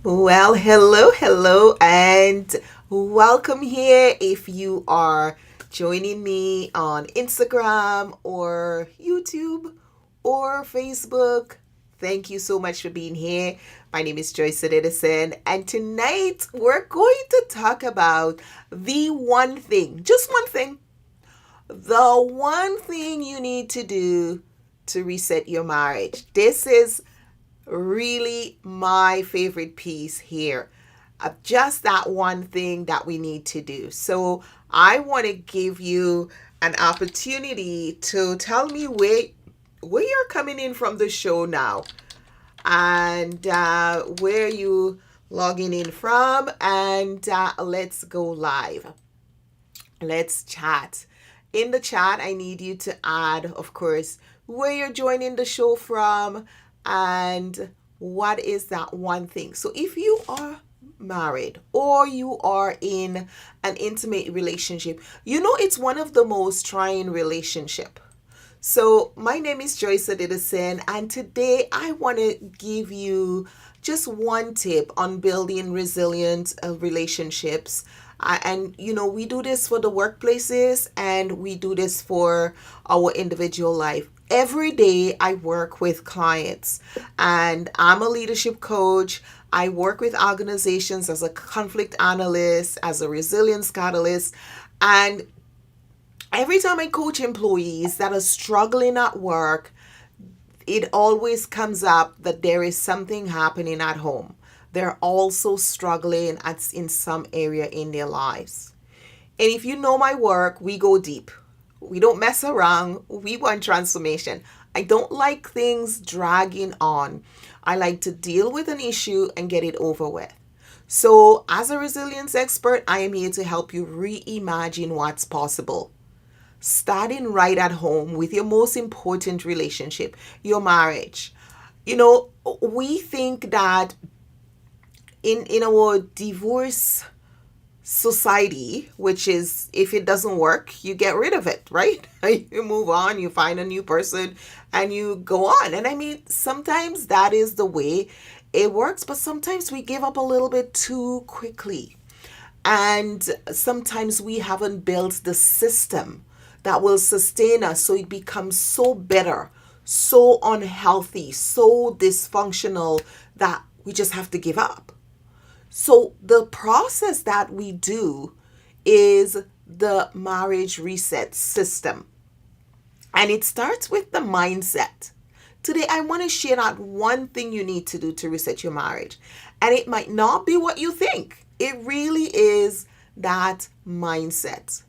Well, hello, and welcome here. If you are joining me on Instagram or YouTube or Facebook, thank you so much for being here. My name is Joyce Edison, and tonight we're going to talk about the one thing, just one thing, the one thing you need to do to reset your marriage. This is really my favorite piece here. Just that one thing that we need to do. So I want to give you an opportunity to tell me where you're coming in from the show now, and where you logging in from, and let's go live. Let's chat. In the chat, I need you to add, of course, where you're joining the show from and what is that one thing. So if you are married or you are in an intimate relationship, you know it's one of the most trying relationship. So my name is Joyce Edison, and today I want to give you just one tip on building resilient relationships. And we do this for the workplaces and we do this for our individual life. Every day I work with clients, and I'm a leadership coach. I work with organizations as a conflict analyst, as a resilience catalyst, and every time I coach employees that are struggling at work, it always comes up that there is something happening at home. They're also struggling in some area in their lives. And if you know my work, we go deep. We don't mess around. We want transformation. I don't like things dragging on. I like to deal with an issue and get it over with. So, as a resilience expert, I am here to help you reimagine what's possible, starting right at home with your most important relationship, your marriage. We think that in our divorce society, which is if it doesn't work, you get rid of it, right? You move on, you find a new person, and you go on. And I mean, sometimes that is the way it works, but sometimes we give up a little bit too quickly. And sometimes we haven't built the system that will sustain us, so it becomes so bitter, so unhealthy, so dysfunctional that we just have to give up. So the process that we do is the marriage reset system. And it starts with the mindset. Today, I want to share that one thing you need to do to reset your marriage. And it might not be what you think, it really is that mindset.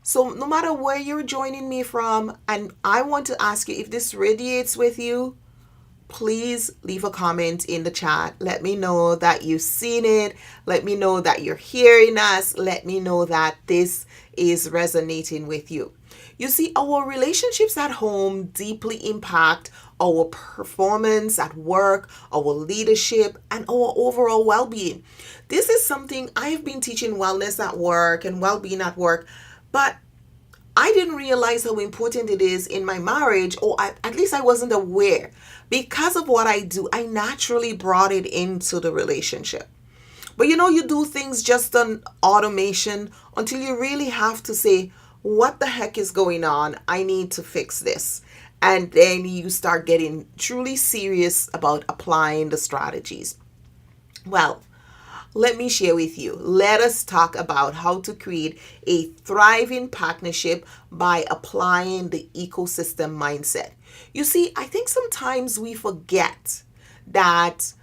So, no matter where you're joining me from, and I want to ask you if this radiates with you, please leave a comment in the chat. Let me know that you've seen it. Let me know that you're hearing us. Let me know that this is resonating with you. You see, our relationships at home deeply impact our performance at work, our leadership, and our overall well being. This is something I've been teaching wellness at work and well being at work, but I didn't realize how important it is in my marriage, or at least I wasn't aware. Because of what I do, I naturally brought it into the relationship. But you do things just on automation until you really have to say, what the heck is going on? I need to fix this. And then you start getting truly serious about applying the strategies. Well, let me share with you. Let us talk about how to create a thriving partnership by applying the ecosystem mindset. You see, I think sometimes we forget that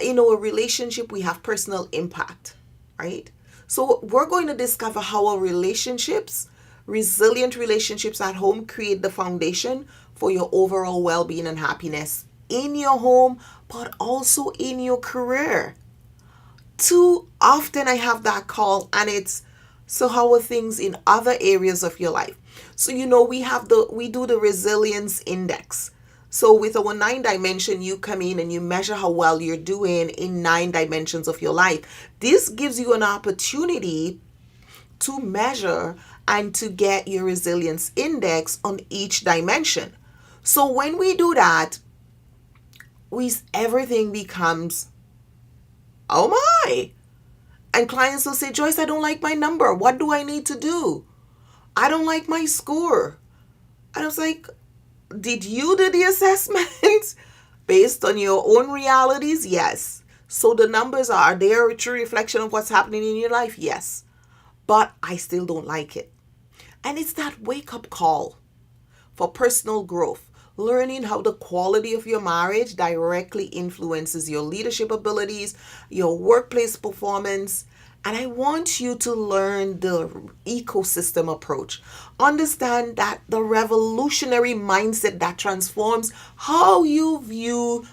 in our relationship we have personal impact, right? So we're going to discover how our relationships, resilient relationships at home, create the foundation for your overall well-being and happiness in your home, but also in your career. Too often I have that call, and it's, so how are things in other areas of your life? So we do the resilience index. So with our 9 dimension, you come in and you measure how well you're doing in 9 dimensions of your life. This gives you an opportunity to measure and to get your resilience index on each dimension. So when we do that, everything becomes Oh my. And clients will say, Joyce, I don't like my number. What do I need to do? I don't like my score. And I was like, did you do the assessment based on your own realities? Yes. So the numbers are they a true reflection of what's happening in your life? Yes. But I still don't like it. And it's that wake up call for personal growth, learning how the quality of your marriage directly influences your leadership abilities, your workplace performance. And I want you to learn the ecosystem approach. Understand that the revolutionary mindset that transforms how you view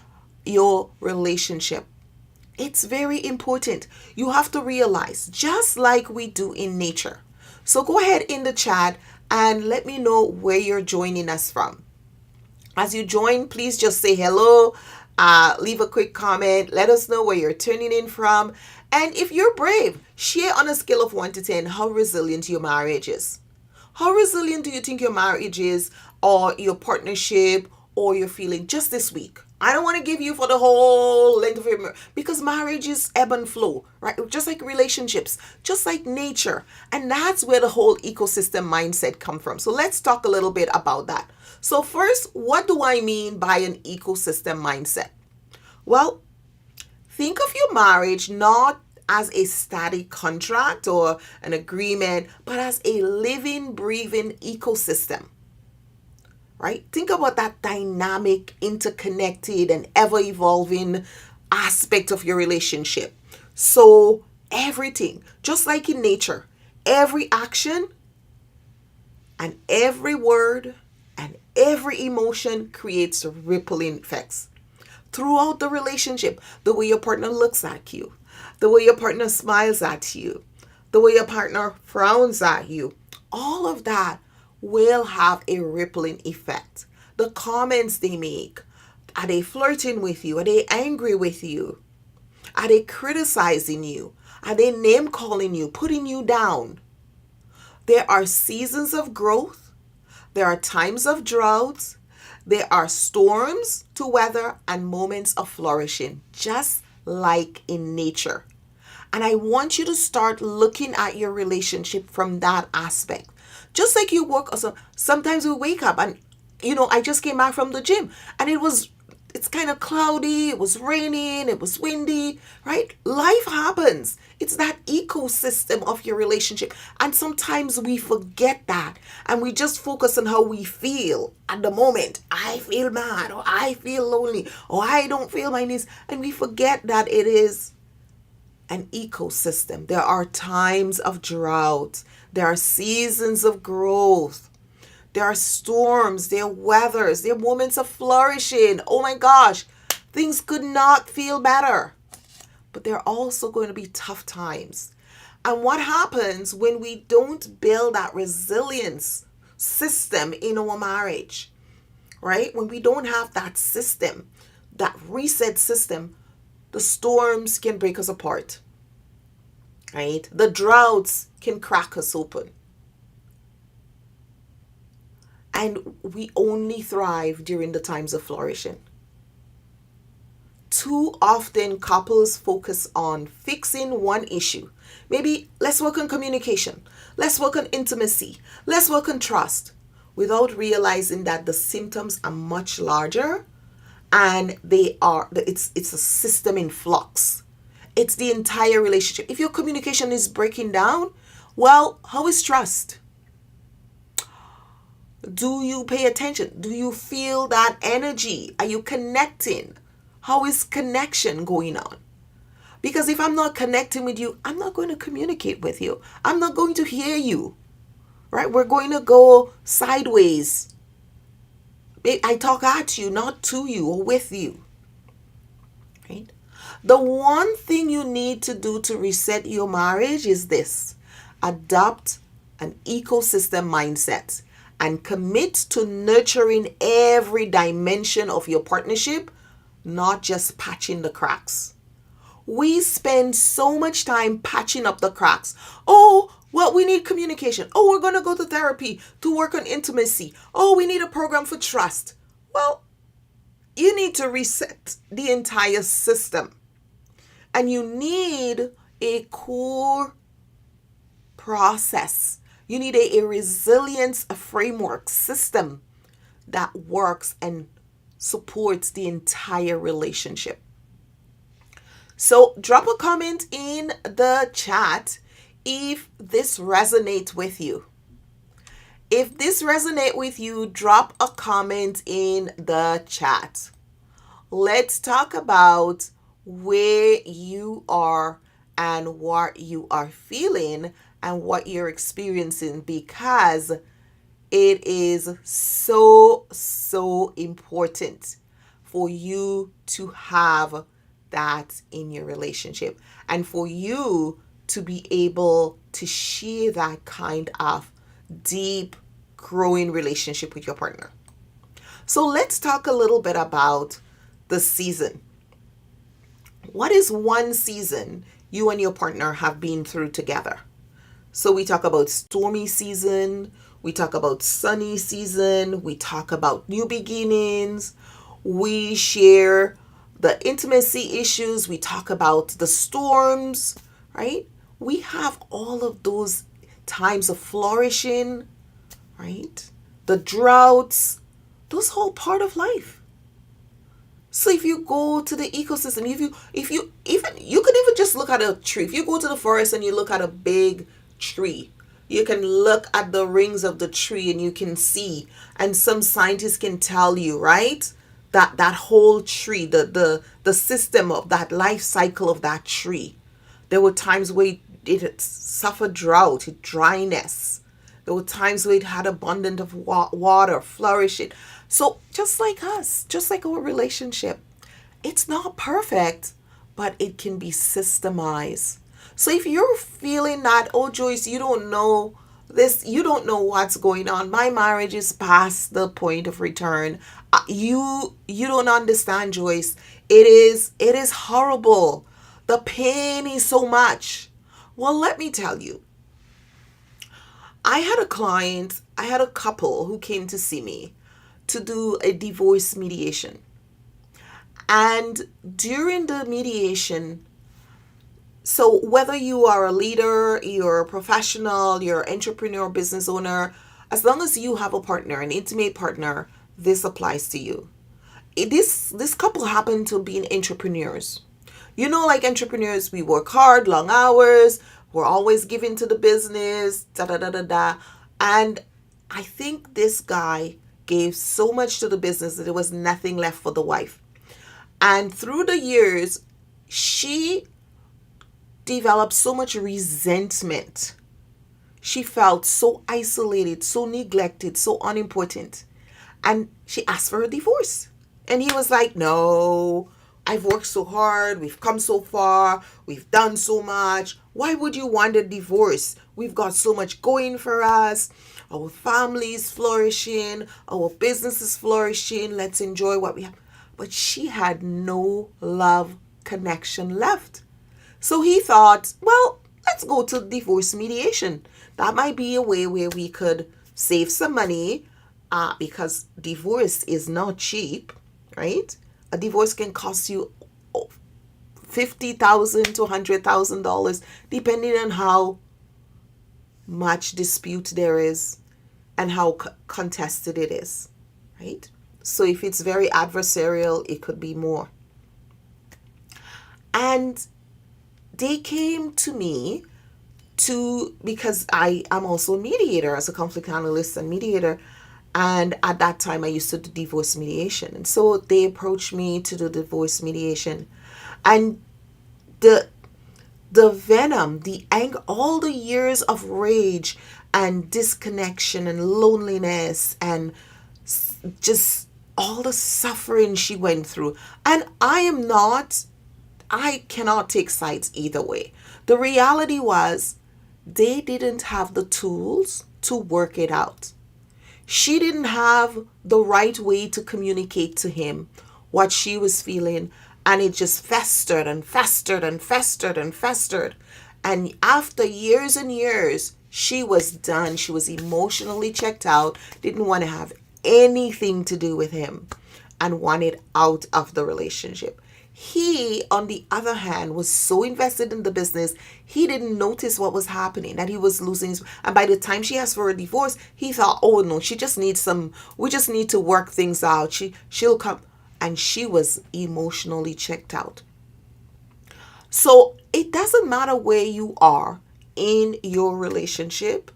your relationship. It's very important. You have to realize, just like we do in nature. So go ahead in the chat and let me know where you're joining us from. As you join, please just say hello, leave a quick comment, let us know where you're tuning in from. And if you're brave, share on a scale of 1 to 10 how resilient your marriage is. How resilient do you think your marriage is, or your partnership, or your feeling just this week? I don't want to give you for the whole length of your because marriage is ebb and flow, right? Just like relationships, just like nature. And that's where the whole ecosystem mindset come from. So let's talk a little bit about that. So first, what do I mean by an ecosystem mindset? Well, think of your marriage not as a static contract or an agreement, but as a living, breathing ecosystem. Right? Think about that dynamic, interconnected, and ever evolving aspect of your relationship. So, everything, just like in nature, every action and every word and every emotion creates rippling effects throughout the relationship. The way your partner looks at you, the way your partner smiles at you, the way your partner frowns at you, all of that will have a rippling effect. The comments they make, are they flirting with you? Are they angry with you? Are they criticizing you? Are they name calling you, putting you down? There are seasons of growth. There are times of droughts. There are storms to weather and moments of flourishing, just like in nature. And I want you to start looking at your relationship from that aspect. Just like you work, sometimes we wake up and, I just came back from the gym and it's kind of cloudy, it was raining, it was windy, right? Life happens. It's that ecosystem of your relationship. And sometimes we forget that and we just focus on how we feel at the moment. I feel mad, or I feel lonely, or I don't feel my needs. And we forget that it is an ecosystem. There are times of drought. There are seasons of growth. There are storms. There are weathers. There are moments of flourishing. Oh my gosh, things could not feel better. But there are also going to be tough times. And what happens when we don't build that resilience system in our marriage, right? When we don't have that system, that reset system, the storms can break us apart, right? The droughts can crack us open. And we only thrive during the times of flourishing. Too often, couples focus on fixing one issue. Maybe let's work on communication. Let's work on intimacy. Let's work on trust, without realizing that the symptoms are much larger. And it's a system in flux. It's the entire relationship. If your communication is breaking down, well, how is trust? Do you pay attention? Do you feel that energy? Are you connecting? How is connection going on? Because if I'm not connecting with you, I'm not going to communicate with you. I'm not going to hear you, right? We're going to go sideways. I talk at you, not to you or with you, right? The one thing you need to do to reset your marriage is this: adopt an ecosystem mindset and commit to nurturing every dimension of your partnership, not just patching the cracks. We spend so much time patching up the cracks. Oh, well, we need communication. Oh, we're going to go to therapy to work on intimacy. Oh, we need a program for trust. Well, you need to reset the entire system. And you need a core process. You need a resilience, a framework, system that works and supports the entire relationship. So drop a comment in the chat if this resonates with you. If this resonates with you, drop a comment in the chat. Let's talk about where you are and what you are feeling and what you're experiencing, because it is so important for you to have that in your relationship and for you to be able to share that kind of deep, growing relationship with your partner. So let's talk a little bit about the season. What is one season you and your partner have been through together? So we talk about stormy season, we talk about sunny season, we talk about new beginnings, we share the intimacy issues, we talk about the storms, right? We have all of those times of flourishing, right? The droughts, those whole part of life. So if you go to the ecosystem, if you even you could even just look at a tree. If you go to the forest and you look at a big tree, you can look at the rings of the tree and you can see, and some scientists can tell you, right? That whole tree, the system of that life cycle of that tree. There were times where it suffered drought, dryness. There were times where it had abundance of water, flourishing. So just like us, just like our relationship, it's not perfect, but it can be systemized. So if you're feeling that, oh Joyce, you don't know this, you don't know what's going on. My marriage is past the point of return. You don't understand, Joyce. It is horrible. The pain is so much. Well, let me tell you. I had a couple who came to see me to do a divorce mediation. And during the mediation, so whether you are a leader, you're a professional, you're an entrepreneur, business owner, as long as you have a partner, an intimate partner, this applies to you. This couple happened to be entrepreneurs. You know, like entrepreneurs, we work hard, long hours, we're always giving to the business, da da da da da. And I think this guy gave so much to the business that there was nothing left for the wife. And through the years, she developed so much resentment. She felt so isolated, so neglected, so unimportant. And she asked for a divorce. And he was like, no, I've worked so hard. We've come so far. We've done so much. Why would you want a divorce? We've got so much going for us. Our family is flourishing. Our business is flourishing. Let's enjoy what we have. But she had no love connection left. So he thought, well, let's go to divorce mediation. That might be a way where we could save some money, because divorce is not cheap, right? A divorce can cost you $50,000 to $100,000, depending on how much dispute there is and how contested it is, right? So if it's very adversarial, it could be more. And they came to me because I am also a mediator, as a conflict analyst and mediator. And at that time, I used to do divorce mediation. And so they approached me to do divorce mediation. And the venom, the anger, all the years of rage and disconnection and loneliness and just all the suffering she went through. And I cannot take sides either way. The reality was they didn't have the tools to work it out. She didn't have the right way to communicate to him what she was feeling, and it just festered and festered and festered and festered. And after years and years, she was done. She was emotionally checked out, didn't want to have anything to do with him, and wanted out of the relationship. He, on the other hand, was so invested in the business, he didn't notice what was happening, that he was losing his. And by the time she asked for a divorce, he thought, oh no, she just needs some, we just need to work things out. She'll come. And she was emotionally checked out. So it doesn't matter where you are in your relationship,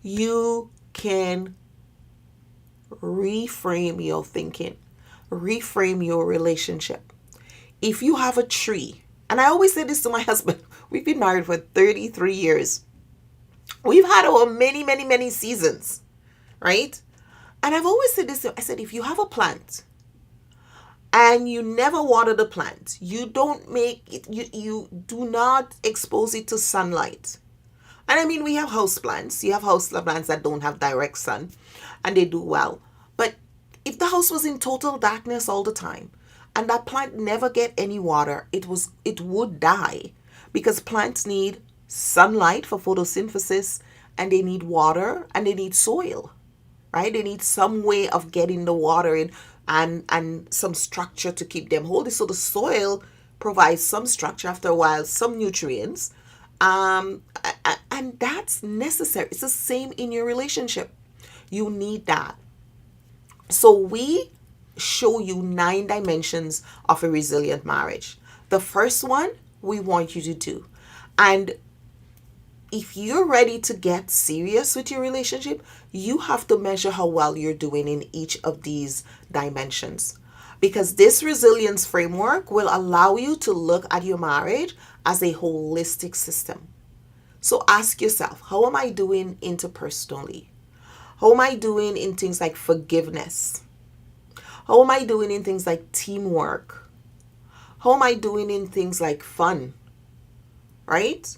you can reframe your thinking, reframe your relationship. If you have a tree, and I always say this to my husband, we've been married for 33 years. We've had our many, many, many seasons, right? And I've always said this, I said, if you have a plant and you never water the plant, you don't make it, you do not expose it to sunlight. And I mean, we have house plants. You have house plants that don't have direct sun and they do well. But if the house was in total darkness all the time and that plant never get any water, it would die, because plants need sunlight for photosynthesis, and they need water, and they need soil, right? They need some way of getting the water in, and some structure to keep them holding. So the soil provides some structure, after a while, some nutrients. And that's necessary. It's the same in your relationship. You need that. So we show you 9 dimensions of a resilient marriage. The first one we want you to do. And if you're ready to get serious with your relationship, you have to measure how well you're doing in each of these dimensions. Because this resilience framework will allow you to look at your marriage as a holistic system. So ask yourself, how am I doing interpersonally? How am I doing in things like forgiveness? How am I doing in things like teamwork? How am I doing in things like fun? Right?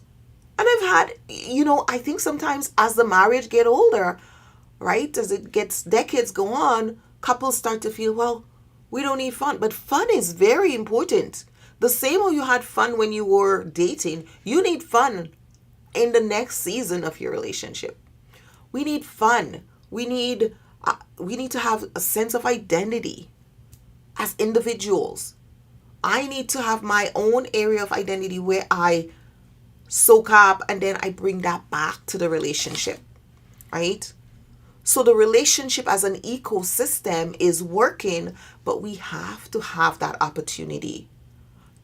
And I've had, I think sometimes as the marriage get older, right, as it gets, decades go on, couples start to feel, well, we don't need fun. But fun is very important. The same way you had fun when you were dating, you need fun in the next season of your relationship. We need fun. We need to have a sense of identity as individuals. I need to have my own area of identity where I soak up and then I bring that back to the relationship, right? So the relationship as an ecosystem is working, but we have to have that opportunity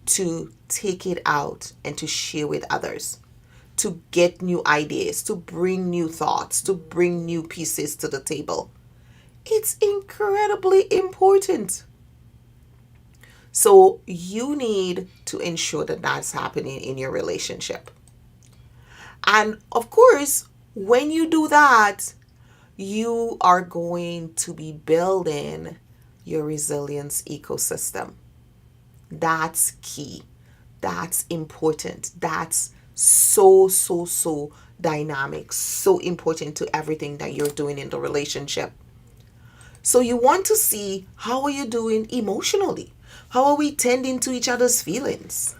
to take it out and to share with others, to get new ideas, to bring new thoughts, to bring new pieces to the table. It's incredibly important. So you need to ensure that that's happening in your relationship. And of course, when you do that, you are going to be building your resilience ecosystem. That's key. That's important. That's so dynamic, so important to everything that you're doing in the relationship. So you want to see, how are you doing emotionally? How are we tending to each other's feelings?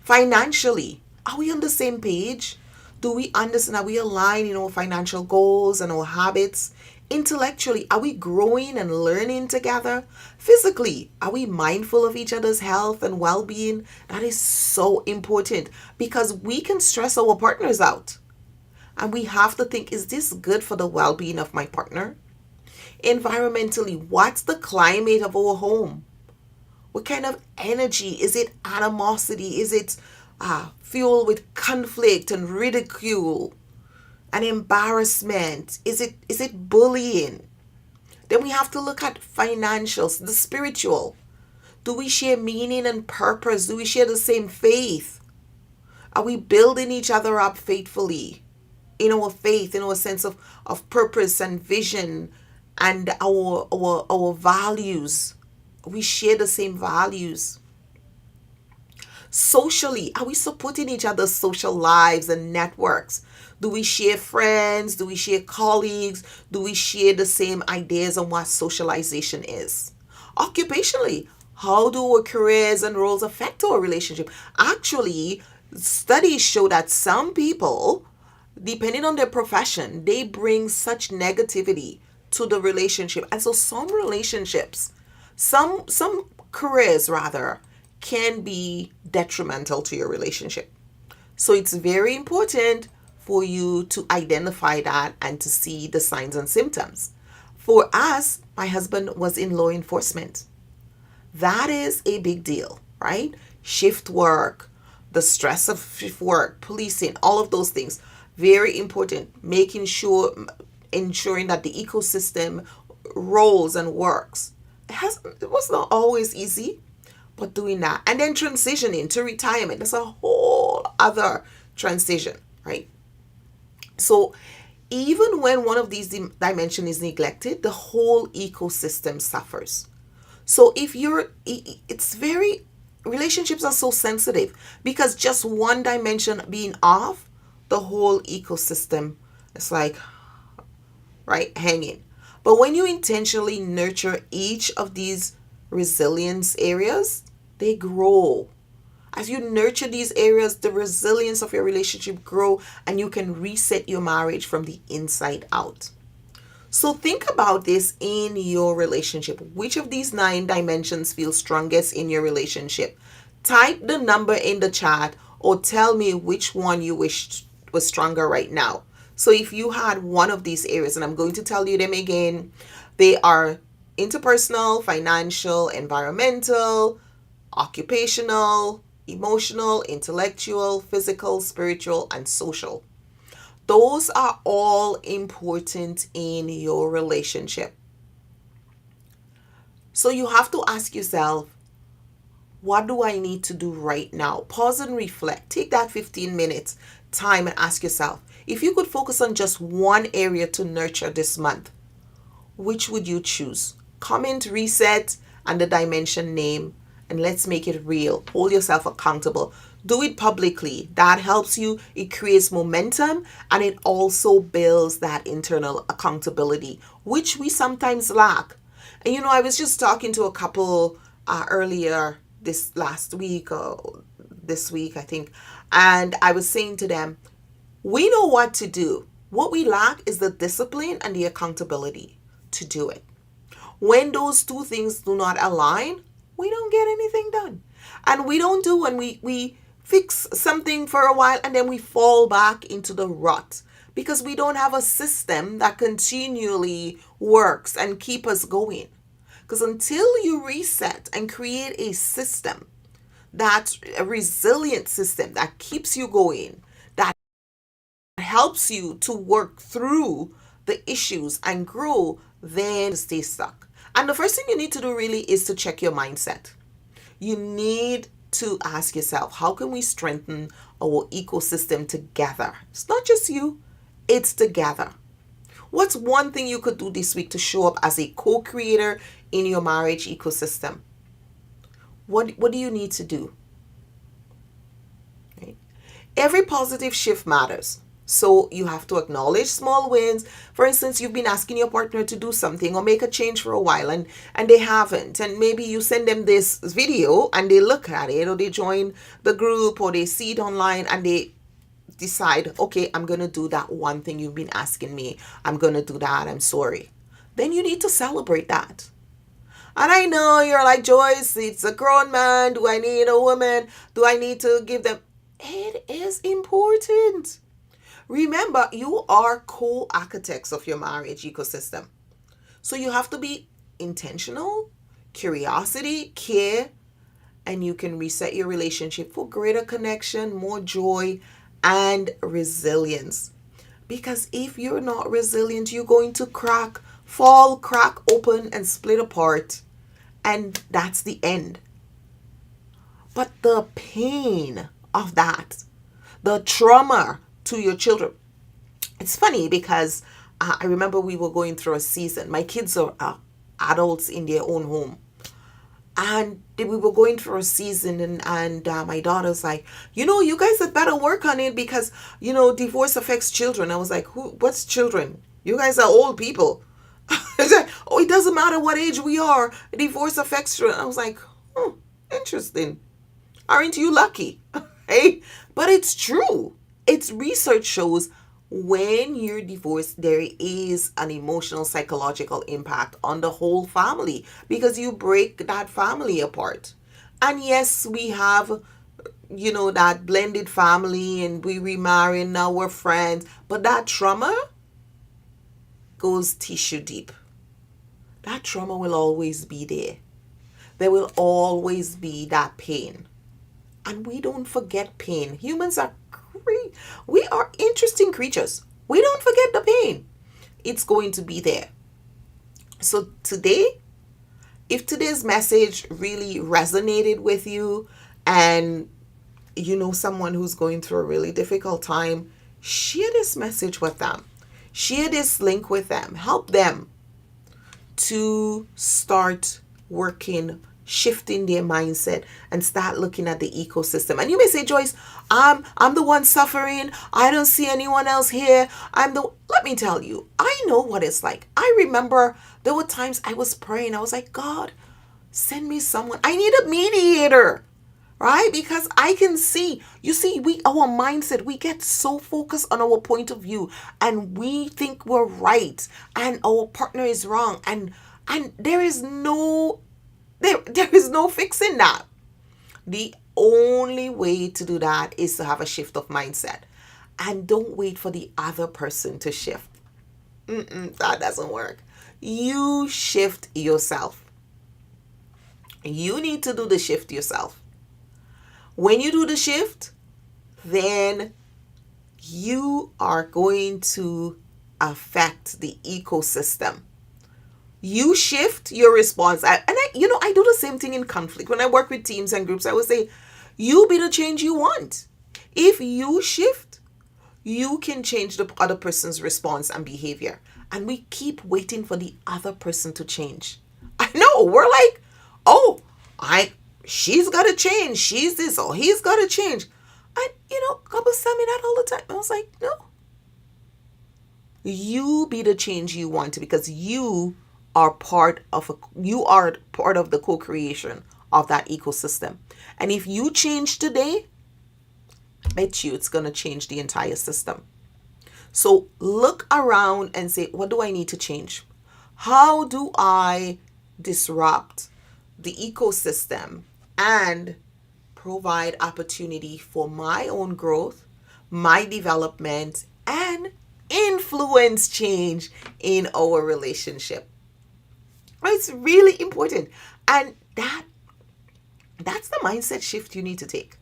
Financially, are we on the same page? Do we understand? Are we aligned in our financial goals and our habits? Intellectually, are we growing and learning together? Physically, are we mindful of each other's health and well-being? That is so important, because we can stress our partners out. And we have to think, is this good for the well-being of my partner? Environmentally, what's the climate of our home? What kind of energy? Is it animosity? Is it fueled with conflict and ridicule and embarrassment? Is it bullying? Then we have to look at financials, the spiritual. Do we share meaning and purpose? Do we share the same faith? Are we building each other up faithfully in our faith, in our sense of purpose and vision and our values? We share the same values. Socially, are we supporting each other's social lives and networks? Do we share friends? Do we share colleagues? Do we share the same ideas on what socialization is? Occupationally, how do our careers and roles affect our relationship? Actually, studies show that some people, depending on their profession, they bring such negativity to the relationship. And so some relationships, some careers rather, can be detrimental to your relationship. So it's very important for you to identify that and to see the signs and symptoms. For us, my husband was in law enforcement. That is a big deal, right? Shift work, the stress of shift work, policing, all of those things. Very important. Ensuring that the ecosystem rolls and works. It was not always easy, but doing that. And then transitioning to retirement. That's a whole other transition, right? So even when one of these dimensions is neglected, the whole ecosystem suffers. So if it's very, relationships are so sensitive because just one dimension being off, the whole ecosystem is like, right, hanging. But when you intentionally nurture each of these resilience areas, they grow. As you nurture these areas, the resilience of your relationship grow, and you can reset your marriage from the inside out. So think about this in your relationship. Which of these 9 dimensions feel strongest in your relationship? Type the number in the chat or tell me which one you wish was stronger right now. So if you had one of these areas, and I'm going to tell you them again, they are interpersonal, financial, environmental, occupational, emotional, intellectual, physical, spiritual, and social. Those are all important in your relationship. So you have to ask yourself, what do I need to do right now? Pause and reflect. Take that 15 minutes time and ask yourself, if you could focus on just one area to nurture this month, which would you choose? Comment reset and the dimension name, and let's make it real. Hold yourself accountable. Do it publicly. That helps you. It creates momentum, and it also builds that internal accountability, which we sometimes lack. And I was just talking to a couple earlier this last week or this week, I think, and I was saying to them, we know what to do. What we lack is the discipline and the accountability to do it. When those two things do not align, we don't get anything done. And we don't do when we fix something for a while and then we fall back into the rut because we don't have a system that continually works and keep us going. Because until you reset and create a system, that's a resilient system that keeps you going, that helps you to work through the issues and grow, then stay stuck. And the first thing you need to do really is to check your mindset. You need to ask yourself, how can we strengthen our ecosystem together? It's not just you, it's together. What's one thing you could do this week to show up as a co-creator in your marriage ecosystem? What do you need to do? Right? Every positive shift matters. So you have to acknowledge small wins. For instance, you've been asking your partner to do something or make a change for a while and they haven't. And maybe you send them this video and they look at it, or they join the group, or they see it online and they decide, okay, I'm going to do that one thing you've been asking me. I'm going to do that. I'm sorry. Then you need to celebrate that. And I know you're like, Joyce, it's a grown man. Do I need a woman? Do I need to give them? It is important. Remember, you are co-architects of your marriage ecosystem. So you have to be intentional, curiosity, care, and you can reset your relationship for greater connection, more joy, and resilience. Because if you're not resilient, you're going to crack open, and split apart. And that's the end. But the pain of that, the trauma to your children. It's funny because I remember we were going through a season. My kids are adults in their own home. And we were going through a season and my daughter's like, you guys had better work on it because, divorce affects children. I was like, what's children? You guys are old people. Oh, it doesn't matter what age we are. Divorce affects children. I was like, interesting. Aren't you lucky? Hey, but it's true. It's research shows when you're divorced, there is an emotional, psychological impact on the whole family because you break that family apart. And yes, we have, that blended family and we remarry and now we're friends. But that trauma goes tissue deep. That trauma will always be there. There will always be that pain. And we don't forget pain. Humans are we are interesting creatures. We don't forget the pain. It's going to be there. So today, if today's message really resonated with you and you know someone who's going through a really difficult time, share this message with them. Share this link with them. Help them to start working, shifting their mindset and start looking at the ecosystem. And you may say, Joyce, I'm the one suffering. I don't see anyone else here. Let me tell you, I know what it's like. I remember there were times I was praying. I was like, God, send me someone. I need a mediator. Right? Because I can see, our mindset, we get so focused on our point of view and we think we're right and our partner is wrong. And there is no fixing that. The only way to do that is to have a shift of mindset. And don't wait for the other person to shift. That doesn't work. You shift yourself. You need to do the shift yourself. When you do the shift, then you are going to affect the ecosystem. You shift your response. I do the same thing in conflict. When I work with teams and groups, I would say, you be the change you want. If you shift, you can change the other person's response and behavior. And we keep waiting for the other person to change. I know, we're like, she's got to change. She's this, or he's got to change. And, couples tell me that all the time. I was like, no. You be the change you want because you are part of the co-creation of that ecosystem. And if you change today, I bet you it's going to change the entire system. So look around and say, what do I need to change? How do I disrupt the ecosystem and provide opportunity for my own growth, my development, and influence change in our relationship? It's really important. And that's the mindset shift you need to take.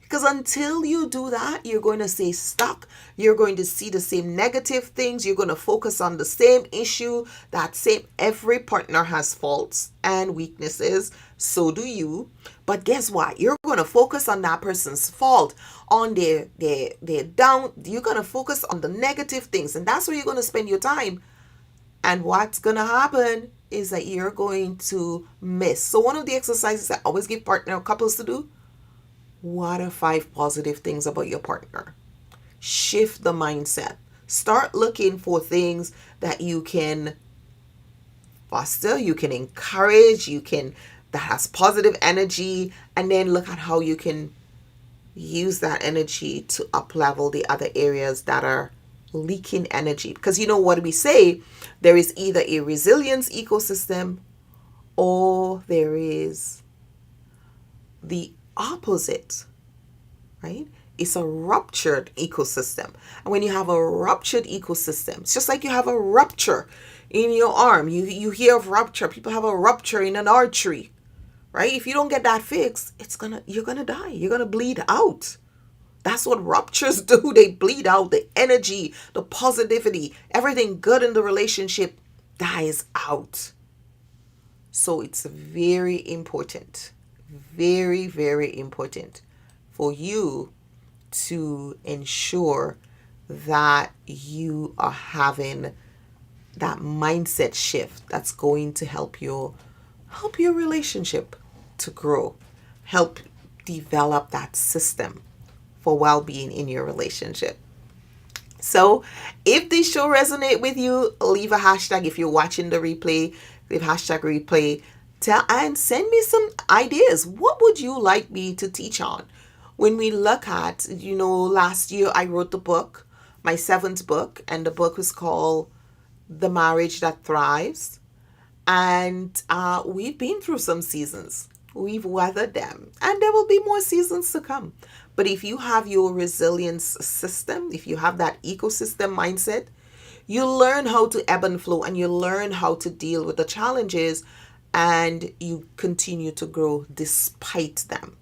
Because until you do that, you're going to stay stuck. You're going to see the same negative things. You're going to focus on the same issue. Every partner has faults and weaknesses. So do you. But guess what? You're going to focus on that person's fault, on their down. You're going to focus on the negative things. And that's where you're going to spend your time. And what's going to happen is that you're going to miss. So one of the exercises I always give couples to do, what are 5 positive things about your partner? Shift the mindset. Start looking for things that you can foster, you can encourage, that has positive energy, and then look at how you can use that energy to up-level the other areas that are leaking energy. Because you know what we say, there is either a resilience ecosystem or there is the opposite, right? It's a ruptured ecosystem. And when you have a ruptured ecosystem, it's just like you have a rupture in your arm. You hear of rupture. People have a rupture in an artery, right? If you don't get that fixed, you're gonna die. You're gonna bleed out. That's what ruptures do. They bleed out. The energy, the positivity, everything good in the relationship dies out. So it's very important, very, very important for you to ensure that you are having that mindset shift that's going to help your relationship to grow, help develop that system for well-being in your relationship. So if this show resonate with you, leave a hashtag. If you're watching the replay, leave hashtag replay. And send me some ideas. What would you like me to teach on? When we look at, last year I wrote the book, my 7th book, and the book was called The Marriage That Thrives. And we've been through some seasons. we've weathered them, and there will be more seasons to come. But if you have your resilience system, if you have that ecosystem mindset, you learn how to ebb and flow, and you learn how to deal with the challenges, and you continue to grow despite them,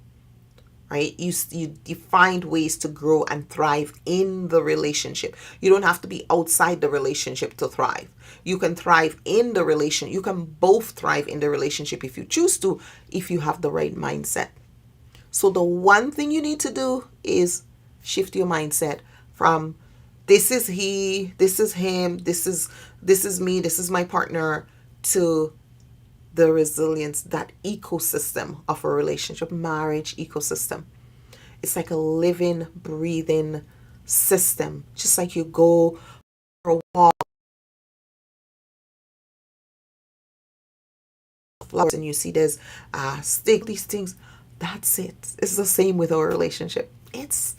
right? You find ways to grow and thrive in the relationship. You don't have to be outside the relationship to thrive. You can thrive in the relation. You can both thrive in the relationship if you choose to, if you have the right mindset. So the one thing you need to do is shift your mindset from this is he, this is him, this is me, this is my partner, to the resilience, that ecosystem of a relationship, marriage ecosystem. It's like a living, breathing system. Just like you go for a walk, flowers, and you see there's stick, these things. That's it. It's the same with our relationship. It's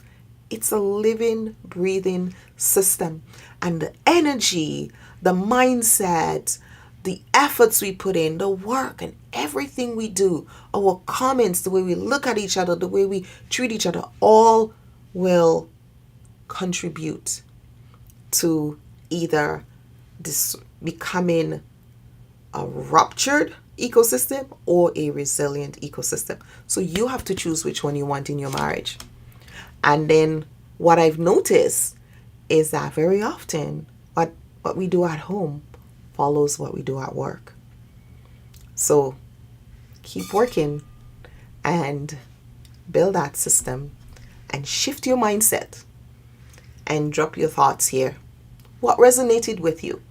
a living, breathing system. And the energy, the mindset, the efforts we put in, the work, and everything we do, our comments, the way we look at each other, the way we treat each other, all will contribute to either this becoming a ruptured ecosystem or a resilient ecosystem. So you have to choose which one you want in your marriage. And then what I've noticed is that very often what we do at home follows what we do at work. So keep working and build that system and shift your mindset and drop your thoughts here. What resonated with you?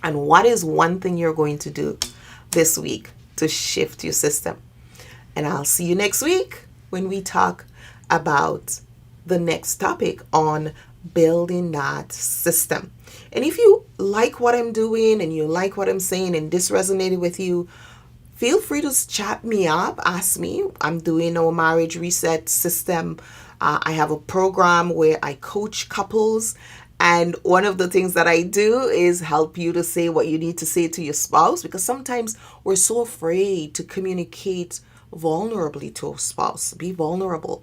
And what is one thing you're going to do this week to shift your system? And I'll see you next week when we talk about the next topic on building that system. And if you like what I'm doing and you like what I'm saying and this resonated with you, feel free to chat me up, ask me. I'm doing our marriage reset system. I have a program where I coach couples. And one of the things that I do is help you to say what you need to say to your spouse, because sometimes we're so afraid to communicate vulnerably to a spouse. Be vulnerable.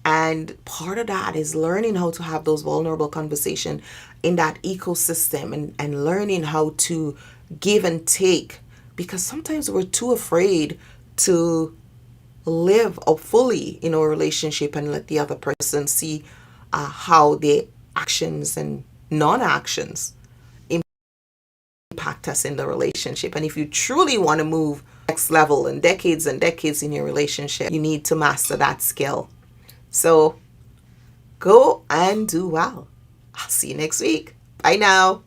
And part of that is learning how to have those vulnerable conversations in that ecosystem, and learning how to give and take, because sometimes we're too afraid to live up fully in our relationship and let the other person see how their actions and non-actions impact us in the relationship. And if you truly want to move next level and decades in your relationship, you need to master that skill. So go and do well. I'll see you next week. Bye now.